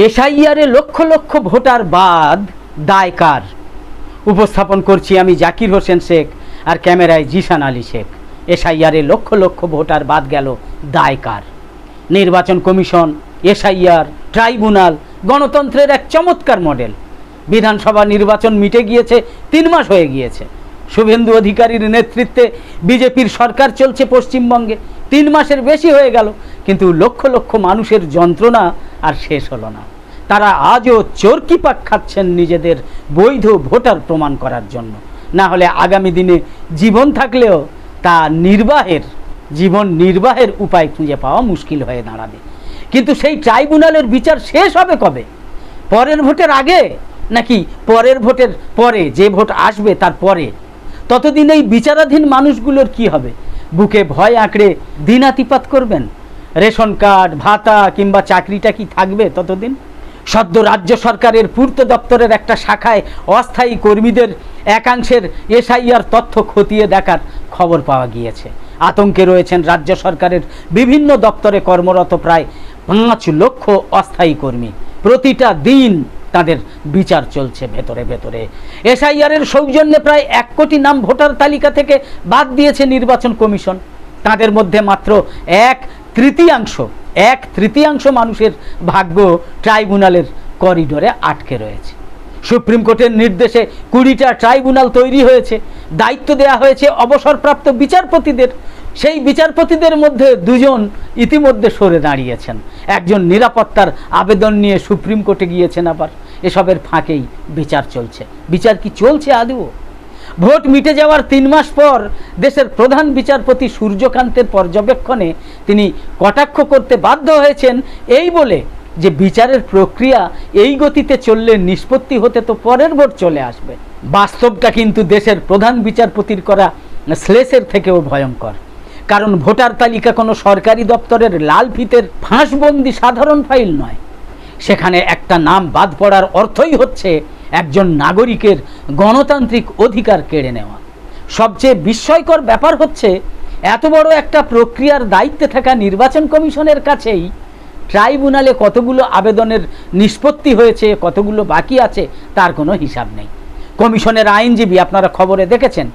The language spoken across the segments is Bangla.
এসআইআরে লক্ষ লক্ষ ভোটার বাদ দায় কার? উপস্থাপন করছি আমি জাকির হোসেন শেখ, আর ক্যামেরায় জিশান আলী শেখ। এসআইআরে লক্ষ লক্ষ ভোটার বাদ গেল, দায় কার? নির্বাচন কমিশন, এসআইআর, ট্রাইব্যুনাল গণতন্ত্রের এক চমৎকার মডেল। বিধানসভা নির্বাচন মিটে গিয়েছে, 3 মাস হয়ে গিয়েছে। শুভেন্দু অধিকারীর নেতৃত্বে বিজেপির সরকার চলছে পশ্চিমবঙ্গে, 3 মাসের বেশি হয়ে গেল, কিন্তু লক্ষ লক্ষ মানুষের যন্ত্রণা আর শেষ হলো না। তারা আজও চরকি পাক খাচ্ছেন নিজেদের বৈধ ভোটার প্রমাণ করার জন্য। না হলে আগামী দিনে জীবন থাকলেও তা জীবন নির্বাহের উপায় খুঁজে পাওয়া মুশকিল হয়ে দাঁড়াবে। কিন্তু সেই ট্রাইব্যুনালের বিচার শেষ হবে কবে? পরের ভোটের আগে নাকি পরের ভোটের পরে? যে ভোট আসবে তার পরে। ততদিন এই বিচারাধীন মানুষগুলোর কি হবে? বুকে ভয় আঁকড়ে দিনাতিপাত করবেন? রেশন কার্ড, ভাতা কিংবা চাকরিটা কি থাকবে ততদিন? সদ্য রাজ্য সরকারের পূর্ত দপ্তরের একটা শাখায় অস্থায়ী কর্মীদের একাংশের এসআইআর তথ্য খতিয়ে দেখার খবর পাওয়া গিয়েছে। আতঙ্কে রয়েছেন রাজ্য সরকারের বিভিন্ন দপ্তরে কর্মরত প্রায় 5 লক্ষ অস্থায়ী কর্মী। প্রতিটা দিন তাদের বিচার চলছে ভেতরে ভেতরে। এসআইআরের সৌজন্যে প্রায় 1 কোটি নাম ভোটার তালিকা থেকে বাদ দিয়েছে নির্বাচন কমিশন। তাদের মধ্যে মাত্র এক তৃতীয়াংশ মানুষের ভাগ্য ট্রাইব্যুনালের করিডোরে আটকে রয়েছে। সুপ্রিম কোর্টের নির্দেশে 20টা ট্রাইব্যুনাল তৈরি হয়েছে, দায়িত্ব দেওয়া হয়েছে অবসরপ্রাপ্ত বিচারপতিদের। সেই বিচারপতিদের মধ্যে 2 জন ইতিমধ্যে সরে দাঁড়িয়েছেন। একজন নিরাপত্তার আবেদন নিয়ে সুপ্রিম কোর্টে গিয়েছেন। আবার এসবের ফাঁকেই বিচার চলছে। বিচার কি চলছে আদৌ? ভোট মিটে যাওয়ার 3 মাস পর দেশের প্রধান বিচারপতি সূর্যকান্তের পর্যবেক্ষণে তিনি কটাক্ষ করতে বাধ্য হয়েছেন এই বলে যে বিচারের প্রক্রিয়া এই গতিতে চললে নিষ্পত্তি হতে তো পরের ভোট চলে আসবে। বাস্তবটা কিন্তু দেশের প্রধান বিচারপতির করা শ্লেষের থেকেও ভয়ঙ্কর। কারণ ভোটার তালিকা কোনো সরকারি দপ্তরের লাল ফিতের ফাঁসবন্দি সাধারণ ফাইল নয়। সেখানে একটা নাম বাদ পড়ার অর্থই হচ্ছে একজন নাগরিকের গণতান্ত্রিক অধিকার কেড়ে নেওয়া। সবচেয়ে বিস্ময়কর ব্যাপার হচ্ছে, এত বড় একটা প্রক্রিয়ার দায়িত্বে থাকা নির্বাচন কমিশনের কাছেই ট্রাইব্যুনালে কতগুলো আবেদনের নিষ্পত্তি হয়েছে, কতগুলো বাকি আছে তার কোনো হিসাব নেই। কমিশনের আইনজীবী, আপনারা খবরে দেখেছেন,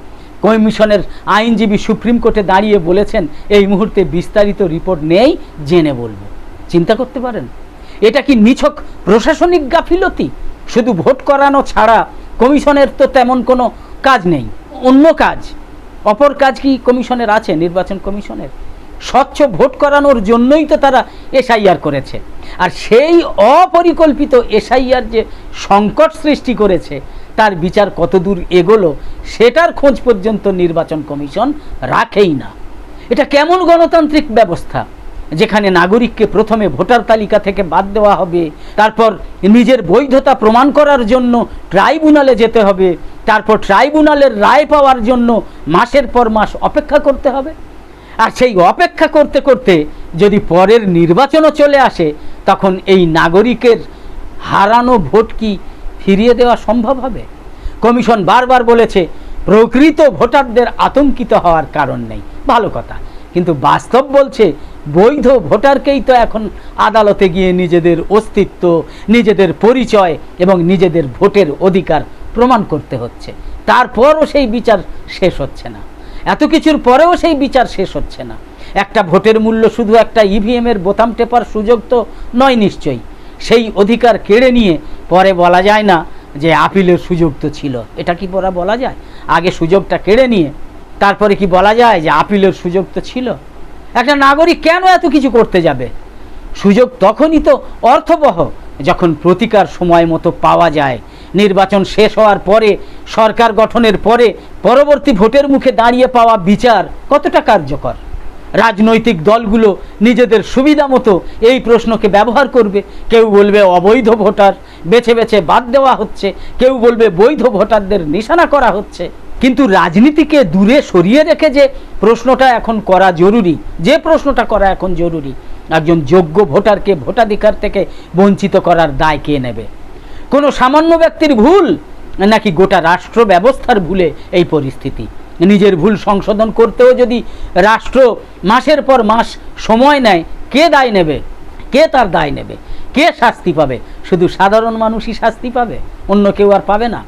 কমিশনের আইনজীবী সুপ্রিম কোর্টে দাঁড়িয়ে বলেছেন এই মুহূর্তে বিস্তারিত রিপোর্ট নেই, জেনে বলবো। চিন্তা করতে পারেন, এটা কি নিছক প্রশাসনিক গাফিলতি? শুধু ভোট করানো ছাড়া কমিশনের তো তেমন কোনো কাজ নেই। অন্য কাজ, অপর কাজ কি কমিশনের আছে? নির্বাচন কমিশনের স্বচ্ছ ভোট করানোর জন্যই তো তারা এসআইআর করেছে। আর সেই অপরিকল্পিত এসআইআর যে সংকট সৃষ্টি করেছে, তার বিচার কতদূর এগোলো সেটার খোঁজ পর্যন্ত নির্বাচন কমিশন রাখেই না। এটা কেমন গণতান্ত্রিক ব্যবস্থা, যেখানে নাগরিককে প্রথমে ভোটার তালিকা থেকে বাদ দেওয়া হবে, তারপর নিজের বৈধতা প্রমাণ করার জন্য ট্রাইব্যুনালে যেতে হবে, তারপর ট্রাইব্যুনালের রায় পাওয়ার জন্য মাসের পর মাস অপেক্ষা করতে হবে। আর সেই অপেক্ষা করতে করতে যদি পরের নির্বাচনও চলে আসে, তখন এই নাগরিকের হারানো ভোট কি ফিরিয়ে দেওয়া সম্ভব হবে? কমিশন বারবার বলেছে প্রকৃত ভোটারদের আতঙ্কিত হওয়ার কারণ নেই। ভালো কথা, কিন্তু বাস্তব বলছে বৈধ ভোটারকেই তো এখন আদালতে গিয়ে নিজেদের অস্তিত্ব, নিজেদের পরিচয় এবং নিজেদের ভোটের অধিকার প্রমাণ করতে হচ্ছে। তারপরও সেই বিচার শেষ হচ্ছে না। এত কিছুর পরেও সেই বিচার শেষ হচ্ছে না। একটা ভোটের মূল্য শুধু একটা ইভিএমের বোতাম টেপার সুযোগ তো নয় নিশ্চয়ই। সেই অধিকার কেড়ে নিয়ে পরে বলা যায় না যে আপিলের সুযোগ তো ছিল। এটা কি পরে বলা যায়? আগে সুযোগটা কেড়ে নিয়ে তারপরে কি বলা যায় যে আপিলের সুযোগ তো ছিল? একটা নাগরিক কেন এত কিছু করতে যাবে? সুযোগ তখনই তো অর্থবহ যখন প্রতিকার সময় মতো পাওয়া যায়। নির্বাচন শেষ হওয়ার পরে, সরকার গঠনের পরে পরবর্তী ভোটের মুখে দাঁড়িয়ে পাওয়া বিচার কতটা কার্যকর? রাজনৈতিক দলগুলো নিজেদের সুবিধা মতো এই প্রশ্নকে ব্যবহার করবে। কেউ বলবে অবৈধ ভোটার বেছে বেছে বাদ দেওয়া হচ্ছে, কেউ বলবে বৈধ ভোটারদের নিশানা করা হচ্ছে। কিন্তু রাজনীতিকে দূরে সরিয়ে রেখে যে প্রশ্নটা এখন করা জরুরি, একজন যোগ্য ভোটারকে ভোটাধিকার থেকে বঞ্চিত করার দায় কে নেবে? কোনো সামান্য ব্যক্তির ভুল, নাকি গোটা রাষ্ট্র ব্যবস্থার ভুলে এই পরিস্থিতি? নিজের ভুল সংশোধন করতেও যদি রাষ্ট্র মাসের পর মাস সময় নেয়, কে দায় নেবে? কে তার দায় নেবে? কে শাস্তি পাবে? শুধু সাধারণ মানুষই শাস্তি পাবে, অন্য কেউ আর পাবে না।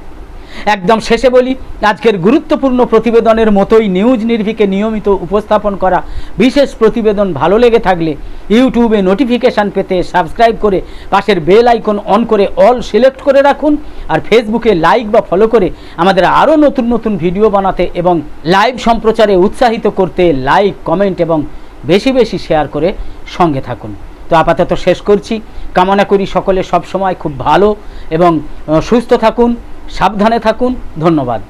একদম শেষে বলি, আজকের গুরুত্বপূর্ণ প্রতিবেদনের মতোই নিউজ নির্ভীকে নিয়মিত উপস্থাপন করা বিশেষ প্রতিবেদন ভালো লেগে থাকলে ইউটিউবে নোটিফিকেশান পেতে সাবস্ক্রাইব করে পাশের বেল আইকন অন করে অল সিলেক্ট করে রাখুন। আর ফেসবুকে লাইক বা ফলো করে আমাদের আরও নতুন নতুন ভিডিও বানাতে এবং লাইভ সম্প্রচারে উৎসাহিত করতে লাইক, কমেন্ট এবং বেশি বেশি শেয়ার করে সঙ্গে থাকুন। তো আপাতত শেষ করছি। কামনা করি সকলে সবসময় খুব ভালো এবং সুস্থ থাকুন, সাবধানে থাকুন। ধন্যবাদ।